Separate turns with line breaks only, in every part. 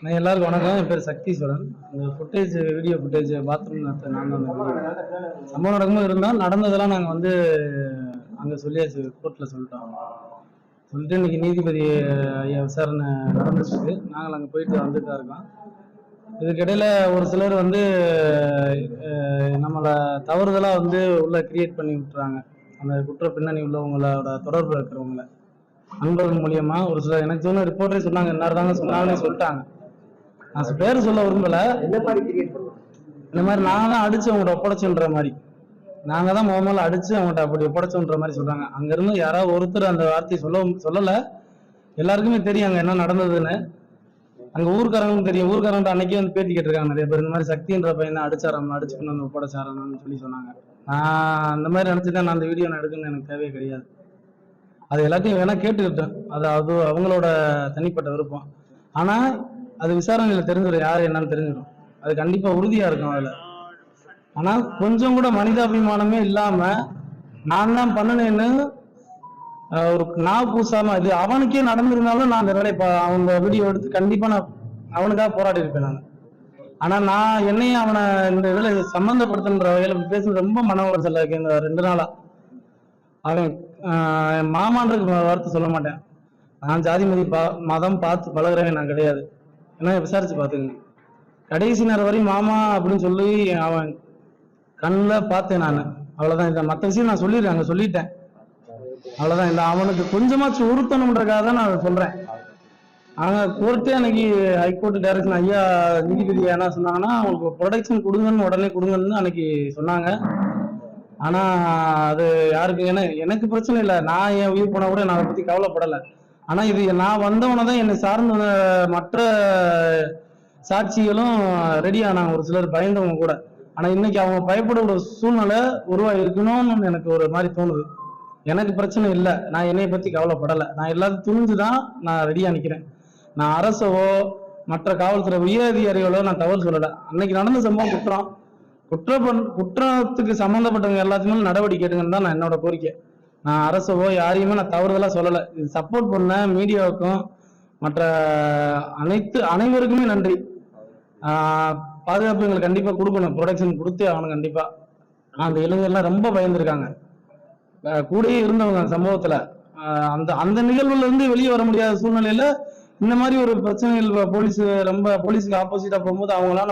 எல்லாருக்கும் வணக்கம். என் பேர் சக்தீஸ்வரன். இந்த வீடியோ ஃபுட்டேஜ் பாத்ரூம் நான் தான் சம்பவம் நடக்கும்போது இருந்தால் நடந்ததெல்லாம் நாங்கள் அங்கே சொல்லியாச்சு, கோர்ட்டில் சொல்லிட்டு இன்னைக்கு நீதிபதி ஐயா விசாரணை நடந்துச்சு. நாங்கள் அங்கே போயிட்டு வந்துட்டு தான் இருக்கோம். இதுக்கிடையில் ஒரு சிலர் நம்மளை தவறுதலாக உள்ள கிரியேட் பண்ணி விட்டுறாங்க. அந்த குற்ற பின்னணி உள்ளவங்களோட தொடர்பு இருக்கிறவங்கள நண்பர்கள் மூலியமா ஒரு சிலர் எனக்கு சொன்ன ரிப்போர்ட்டே சொன்னாங்க, என்ன சொன்னாங்கன்னு சொல்லிட்டாங்க. நான் பேர் சொல்ல விரும்பல. இந்த மாதிரி நாங்க தான் அடிச்சு அவங்கள்ட்ட ஒப்படைச்சுன்ற மாதிரி, நாங்க தான் முதல்ல அடிச்சு அவங்கள்ட்ட அப்படி ஒப்படைச்சுன்ற மாதிரி சொல்றாங்க. அங்க இருந்து யாராவது ஒருத்தர் அந்த வார்த்தையை சொல்லல. எல்லாருக்குமே தெரியும் அங்க என்ன நடந்ததுன்னு. அங்க ஊர்க்காரங்களும் தெரியும். ஊர்க்காரங்க அன்னைக்கே பேட்டி கேட்டிருக்காங்க நிறைய பேர். இந்த மாதிரி சக்தின்ற பையன் அடிச்சாராம், அடிச்சுக்கணும் வந்து ஒப்படைச்சாரான்னு சொன்னாங்க. நான் அந்த மாதிரி நினைச்சுதான் நான் அந்த வீடியோ நான் எடுக்கணும்னு எனக்கு தேவையே கிடையாது. அது எல்லாத்தையும் வேணா கேட்டுக்கிட்டேன். அது அவங்களோட தனிப்பட்ட விருப்பம். ஆனா அது விசாரணையில தெரிஞ்சிடும், யாரு என்னன்னு தெரிஞ்சிடும். அது கண்டிப்பா உறுதியா இருக்கும் அதுல. ஆனா கொஞ்சம் கூட மனிதாபிமானமே இல்லாம நான் தான் பண்ணினேன்னு ஒரு நான் பூசாம, இது அவனுக்கே நடந்திருந்தாலும் நான் அந்த வேலையை அவங்க வீடியோ எடுத்து கண்டிப்பா நான் அவனுக்காக போராடி இருப்பேன் நான். ஆனா நான் என்னையும் அவனை இந்த இதுல சம்பந்தப்படுத்துன்ற வகையில பேசுறது ரொம்ப மன உளைச்சல் இருக்கு இந்த 2 நாளா. அவன் மாமான்றது வார்த்தை சொல்ல மாட்டேன். நான் ஜாதி மதம் பார்த்து பழகுறவன் நான் கிடையாது. ஏன்னா விசாரிச்சு பார்த்துக்கங்க. கடைசி நேரம் வரையும் மாமா அப்படின்னு சொல்லி அவன் கண்ணில் பார்த்தேன் நான். அவ்வளவுதான். இந்த மற்ற விஷயம் நான் சொல்லிட்டேன். அவ்வளவுதான். இந்த அவனுக்கு கொஞ்சமாச்சும் உறுத்தணும்ன்றக்காக தான் நான் சொல்றேன். அவங்க கோர்ட்டே அன்னைக்கு ஹைகோர்ட் டைரக்ஷன் ஐயா நீதிபதி என்ன சொன்னாங்கன்னா, அவங்களுக்கு ப்ரொடெக்ஷன் கொடுங்கன்னு உடனே கொடுங்கன்னு அன்னைக்கு சொன்னாங்க. ஆனா அது யாருக்கு எனக்கு பிரச்சனை இல்லை. நான் என் உயிர் போனா கூட நான் அதை பத்தி கவலைப்படலை. ஆனா இது நான் வந்தவனை தான் என்னை சார்ந்த மற்ற சாட்சிகளும் ரெடி ஆனாங்க. ஒரு சிலர் பயந்தவங்க கூட. ஆனா இன்னைக்கு அவங்க பயப்பட ஒரு சூழ்நிலை உருவாகி இருக்கணும்னு எனக்கு ஒரு மாதிரி தோணுது. எனக்கு பிரச்சனை இல்லை. நான் என்னைய பத்தி கவலைப்படலை. நான் எல்லாத்தையும் துணிஞ்சுதான் நான் ரெடியா நிக்கிறேன். நான் அரசவோ மற்ற காவல்துறை உயர் அதிகாரிகளோ நான் தவறு சொல்லலை. அன்னைக்கு நடந்த சம்பவம் குற்றத்துக்கு சம்பந்தப்பட்டவங்க எல்லாத்தையுமே நடவடிக்கை எடுங்கன்னு தான் நான் என்னோட கோரிக்கை. நான் அரசவோ யாரையுமே நான் தவறுதலா சொல்லலை. இது சப்போர்ட் பண்ண மீடியாவுக்கும் மற்ற அனைவருக்குமே நன்றி. பாதுகாப்பு எங்களுக்கு கண்டிப்பா கொடுக்கணும், ப்ரொடெக்ஷன் கொடுத்தே ஆகணும் கண்டிப்பா. அந்த இளைஞர்லாம் ரொம்ப பயந்துருக்காங்க. கூடயே இருந்தவங்க சம்பவத்துல அந்த நிகழ்வுல இருந்து வெளியே வர முடியாத சூழ்நிலையில இந்த மாதிரி ஒரு பிரச்சனைகள் போலீஸுக்கு ஆப்போசிட்டா போகும்போது அவங்களால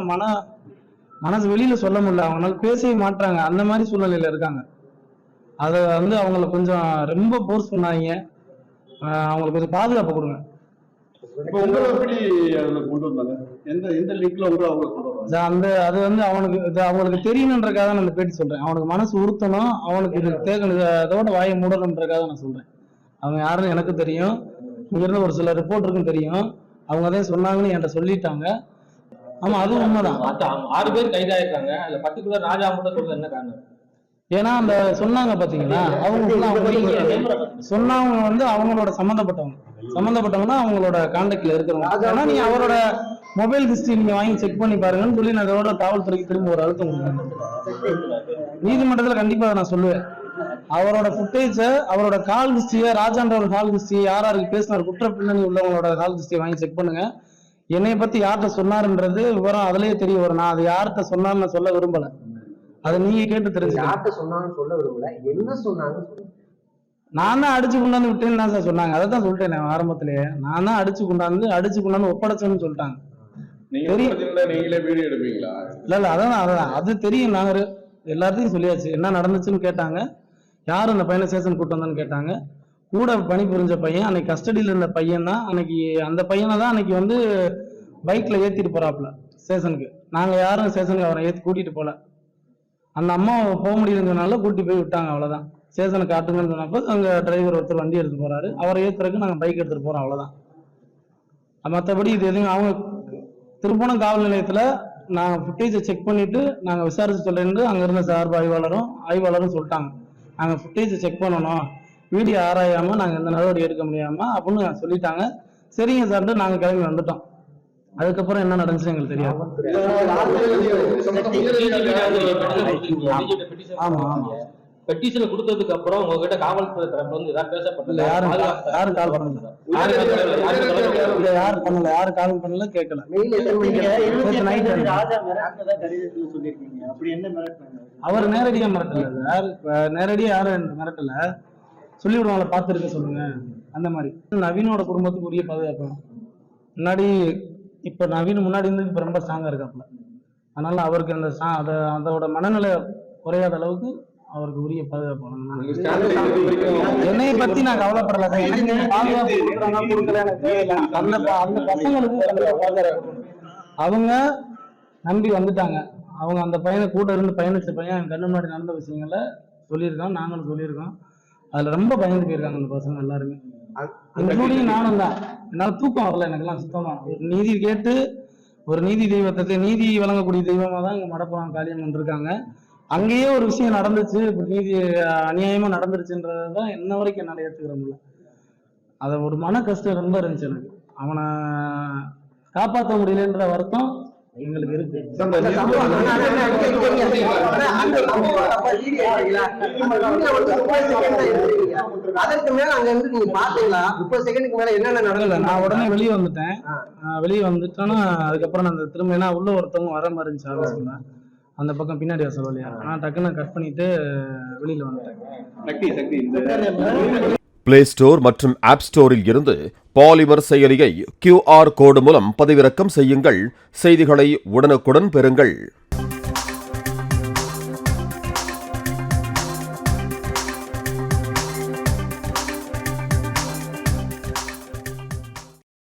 மனசு வெளியில சொல்ல முடியல. அவங்களால பேசவே மாட்டாங்க. அந்த மாதிரி சூழ்நிலையில இருக்காங்க. அதை அவங்களை கொஞ்சம் ரொம்ப போர்ஸ் பண்ணாங்க. அவங்களுக்கு கொஞ்சம் பாதுகாப்பு கொடுங்க. அது அவங்களுக்கு தெரியணுன்றக்காக நான் அந்த பேட்டி சொல்றேன். அவனுக்கு மனசு உறுத்தணும், அவனுக்கு இது அதோட வாயை மூடணுன்றக்காக நான் சொல்றேன். அவங்க யாருன்னு எனக்கு தெரியும், இங்க இருந்து ஒரு சில ரிப்போர்ட்டருக்கும் தெரியும். அவங்க தான் சொன்னாங்கன்னு என்கிட்ட சொல்லிட்டாங்க. ஆமா, அதுவும் உண்மைதான்.
6 பேர் கைதாயிருக்காங்க. அதுல பர்டிகுலர் ராஜா மட்டும் சொல்றது என்ன காரணம்?
ஏன்னா அந்த சொன்னாங்க பாத்தீங்கன்னா, சொன்னவங்க அவங்களோட சம்பந்தப்பட்டவங்கன்னா அவங்களோட கான்டாக்ட்ல இருக்கிறவங்க. ஆனா நீங்க அவரோட மொபைல் ஹிஸ்டரி நீங்க வாங்கி செக் பண்ணி பாருங்கன்னு சொல்லி நான் அதோட காவல்துறைக்கு திரும்ப ஒரு அழுத்தம் நீதிமன்றத்துல கண்டிப்பா நான் சொல்லுவேன். அவரோட ஃபுட்டேஜ, அவரோட கால் ஹிஸ்டரிய, ராஜான்ற கால் ஹிஸ்டரி, யாருக்கு பேசினார், குற்ற பின்னணி உள்ளவங்களோட கால் ஹிஸ்டரி வாங்கி செக் பண்ணுங்க. என்னைய பத்தி யார்கிட்ட சொன்னாருன்றது விவரம் அதுலயே தெரிய வரும். நான் அது யார்கிட்ட சொன்னான்னு சொல்ல விரும்பல. அதை நீங்க கேட்டு தெரிஞ்சு.
யார்கிட்ட சொன்னான்னு சொல்ல விரும்பல, என்ன சொன்னாங்க?
நான் தான் அடிச்சு கொண்டாந்து விட்டேன்னு தான் சார் சொன்னாங்க. அதை தான் சொல்லிட்டேன் நான் ஆரம்பத்திலேயே. நான் தான் அடிச்சு கொண்டாந்து ஒப்படைச்சேன்னு சொல்லிட்டாங்க. இல்ல அதான் அது தெரியும். நாங்க எல்லாத்தையும் சொல்லியாச்சு. என்ன நடந்துச்சுன்னு கேட்டாங்க. யாரும் அந்த பையனை ஸ்டேஷன் கூட்டு வந்தான்னு கேட்டாங்க. கூட பணிபுரிஞ்ச பையன், அன்னைக்கு கஸ்டடியில இருந்த பையன் தான். அன்னைக்கு அந்த பையனை தான் அன்னைக்கு பைக்ல ஏத்திட்டு போறாப்புல ஸ்டேஷனுக்கு. நாங்க யாரும் ஸ்டேஷனுக்கு அவரை ஏத்தி கூட்டிட்டு போல. அந்த அம்மா போக முடியுதுனால கூட்டி போய் விட்டாங்க. அவ்வளவுதான். ஸ்டேஷனை காட்டுங்கன்னு சொன்னப்போ அங்க டிரைவர் ஒருத்தர் வண்டி எடுத்து போறாரு. அவரை ஏத்துறதுக்கு நாங்க பைக் எடுத்துட்டு போறோம். அவ்வளவுதான். மற்றபடி இது எதுவும் அவங்க திருப்பணம் காவல் நிலையத்துல நாங்க ஃபுட்டேஜை செக் பண்ணிட்டு நாங்க விசாரிச்சு சொல்றேன்னு அங்க இருந்த சார்பு ஆய்வாளரும் சொல்லிட்டாங்க. நாங்க ஃபுட்டேஜை செக் பண்ணணும், வீடியோ ஆராயாம நாங்க எந்த நடவடிக்கை எடுக்க முடியாம அப்படின்னு சொல்லிட்டாங்க. சரிங்க சார்ட்டு நாங்க கிளம்பி வந்துட்டோம். அதுக்கப்புறம் என்ன நடந்துச்சு எங்களுக்கு தெரியாது. ஆமா ஆமா
பெட்டிஷன் கொடுத்ததுக்கு அப்புறம் உங்ககிட்ட காவல்துறை தரப்புல வந்து ஏதாவது
இல்ல
பேசப்பட்டது
யாரும் கால் பண்ணல, யாரும் கால் பண்ணல, கேட்கல.
மெயில் எத்தனை மணிக்கு
நேத்து night வந்து
ராஜா மிரட்டதா கடிதத்துல சொல்லிருக்கீங்க. அப்படி என்ன மிரட்டினாங்க?
அவர் நேரடியா மிரட்டல சார், நேரடியா யாரும் மிரட்டல, சொல்லி விடுவாங்கள பார்த்துருக்க சொல்லுங்க அந்த மாதிரி. நவீனோட குடும்பத்துக்கு உரிய பாதுகாப்பு முன்னாடி, இப்ப நவீன் முன்னாடி இருந்து இப்ப ரொம்ப ஸ்ட்ராங்கா இருக்காப்புல. அதனால அவருக்கு அந்த அதோட மனநிலை குறையாத அளவுக்கு அவருக்கு உரிய பாதுகாப்பு வழங்கணும். என்னைய பத்தி நான் கவலைப்படல சார். எனக்கு நீங்க பாதுகாப்பு கொடுக்குறாங்க கொடுக்கல எனக்கு தேவையில்லை. அந்த பசங்களுக்கு கண்டிப்பா பாதுகாப்பு. அவங்க நம்பி வந்துட்டாங்க. அவங்க அந்த பையனை கூட இருந்து பயணிச்ச பையன் என் கண்ணு முன்னாடி நடந்த விஷயங்கள சொல்லியிருக்கான், நாங்களும் சொல்லியிருக்கோம். அதுல ரொம்ப பயந்து போயிருக்காங்க அந்த பசங்க எல்லாருமே, இன்க்ளூடிங் நானும் தான். என்னால தூக்கம் வரல எனக்கெல்லாம் சுத்தமா. ஒரு நீதி கேட்டு ஒரு நீதி தெய்வத்தை, நீதி வழங்கக்கூடிய தெய்வமா தான் இங்க மடப்புறம் காளியம்மன் இருக்காங்க. அங்கேயே ஒரு விஷயம் நடந்துச்சு, இப்ப நீதி அநியாயமா நடந்துருச்சுன்றதான் இன்ன வரைக்கும் என்னால ஏத்துக்கிற முடியல. அத ஒரு மன கஷ்டம் ரொம்ப இருந்துச்சு எனக்கு. அவனை காப்பாற்ற முடியலன்ற வருத்தம் எங்களுக்கு இருக்கு.
அதற்கு மேல அங்க இருந்து நீங்க பாத்தீங்களா? 30 செகண்டுக்கு மேல என்னென்ன நடக்கல?
நான் உடனே வெளியே வந்துட்டேன். வெளியே வந்துட்டேன்னா அதுக்கப்புறம் அந்த திரும்ப ஏன்னா உள்ள ஒருத்தவங்க வர மாதிரி இருந்துச்சு ஆஃபீஸ்ல, அந்த பக்கம் பின்னாடி வசல் வழியா நான் டக்குன்னு கட் பண்ணிட்டு வெளியில வந்துட்டேன்.
பிளே ஸ்டோர் மற்றும் ஆப் ஸ்டோரில் இருந்து பாலிமர் செயலியை QR கோடு மூலம் பதிவிறக்கம் செய்யுங்கள். செய்திகளை உடனுக்குடன் பெறுங்கள்.